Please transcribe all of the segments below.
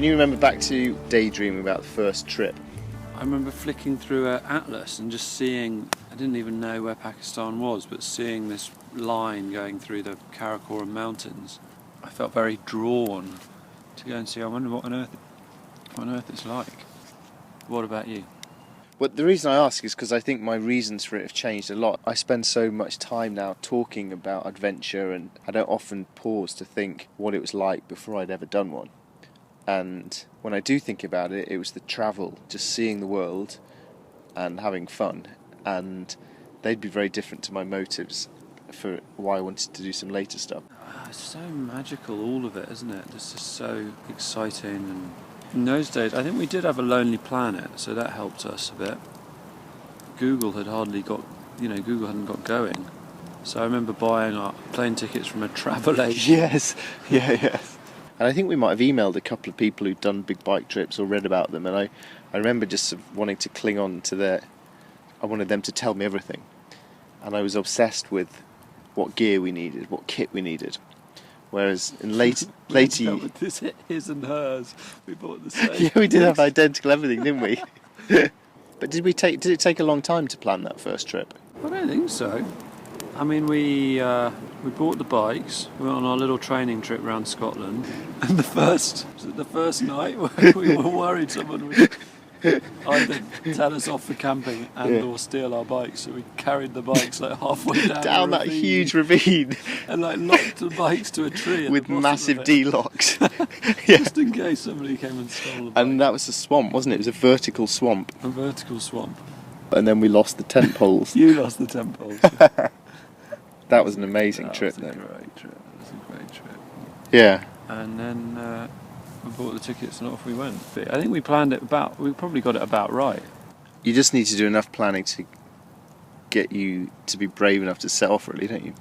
Can you remember back to daydreaming about the first trip? I remember flicking through an atlas and just seeing, I didn't even know where Pakistan was, but seeing this line going through the Karakoram Mountains, I felt very drawn to go and see. I wonder what on earth it's like. What about you? Well, the reason I ask is because I think my reasons for it have changed a lot. I spend so much time now talking about adventure, and I don't often pause to think what it was like before I'd ever done one. And when I do think about it, it was the travel, just seeing the world and having fun. And they'd be very different to my motives for why I wanted to do some later stuff. It's so magical, all of it, isn't it? It's just so exciting. And in those days, I think we did have a Lonely Planet, so that helped us a bit. Google hadn't got going. So I remember buying our plane tickets from a travel agent. Yes. And I think we might have emailed a couple of people who'd done big bike trips or read about them, and I remember just sort of wanting to cling on to I wanted them to tell me everything. And I was obsessed with what gear we needed, what kit we needed. Whereas in later This his and hers, we bought the same. Yeah, we did have identical everything, didn't we? But did it take a long time to plan that first trip? I don't think so. I mean, we bought the bikes. We went on our little training trip around Scotland, and the first night we were worried someone would either tell us off for camping or steal our bikes. So we carried the bikes like halfway down that huge ravine and like locked the bikes to a tree with massive D-locks. Just in case somebody came and stole the bike. And that was a swamp, wasn't it? It was a vertical swamp. A vertical swamp. And then we lost the tent poles. You lost the tent poles. That was an amazing trip, That then. was a great trip. Yeah. And then we bought the tickets and off we went. I think we planned it we probably got it about right. You just need to do enough planning to get you to be brave enough to set off, really, don't you?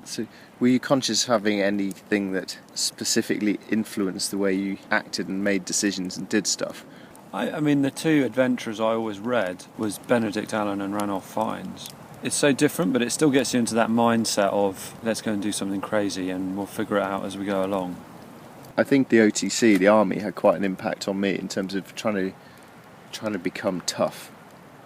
So, were you conscious of having anything that specifically influenced the way you acted and made decisions and did stuff? I mean, the two adventurers I always read was Benedict Allen and Ranulph Fiennes. It's so different, but it still gets you into that mindset of let's go and do something crazy and we'll figure it out as we go along. I think the OTC, the army, had quite an impact on me in terms of trying to become tough.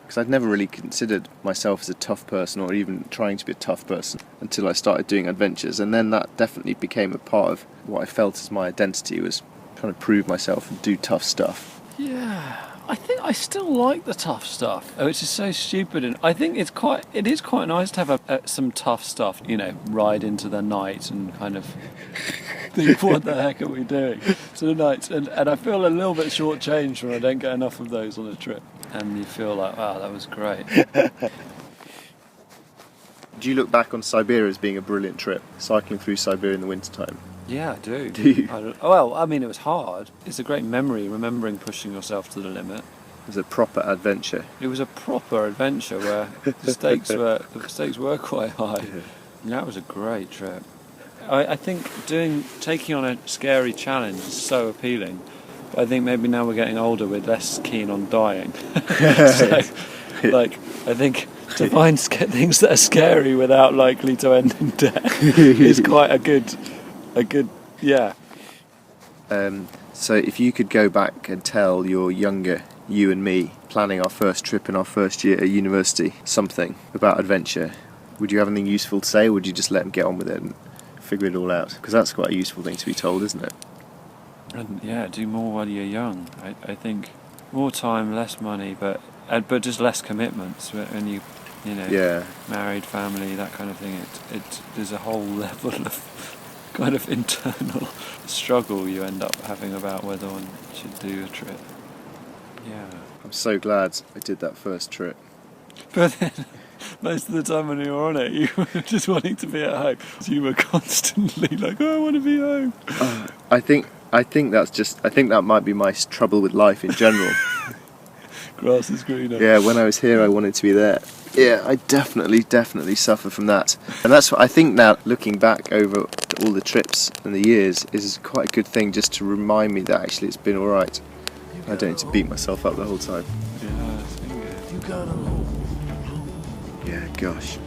Because I'd never really considered myself as a tough person or even trying to be a tough person until I started doing adventures. And then that definitely became a part of what I felt as my identity, was trying to prove myself and do tough stuff. Yeah, I think I still like the tough stuff, which is so stupid. And I think it is quite nice to have some tough stuff, ride into the night and kind of think, what the heck are we doing to the night? And I feel a little bit shortchanged when I don't get enough of those on a trip. And you feel like, wow, that was great. Do you look back on Siberia as being a brilliant trip, cycling through Siberia in the wintertime? Yeah, I do. Do you? It was hard. It's a great memory, remembering pushing yourself to the limit. It was a proper adventure. It was a proper adventure where the stakes were quite high. Yeah. And that was a great trip. I think taking on a scary challenge is so appealing. But I think maybe now we're getting older, we're less keen on dying. I think to find things that are scary without likely to end in death is quite a good, yeah. So if you could go back and tell your younger you and me, planning our first trip in our first year at university, something about adventure, would you have anything useful to say, or would you just let them get on with it and figure it all out? Because that's quite a useful thing to be told, isn't it? And yeah, do more while you're young. I think more time, less money, but just less commitments. When you married, family, that kind of thing. There's a whole level of kind of internal struggle you end up having about whether one should do a trip. Yeah. I'm so glad I did that first trip. But then, most of the time when you were on it, you were just wanting to be at home. So you were constantly like, oh, I want to be home. I think that might be my trouble with life in general. Grass is greener. Yeah, when I was here, I wanted to be there. Yeah, I definitely suffer from that. And that's what I think now, looking back over all the trips and the years, is quite a good thing, just to remind me that actually it's been alright. I don't need to beat myself up the whole time. Yeah, it's been good. Yeah, gosh.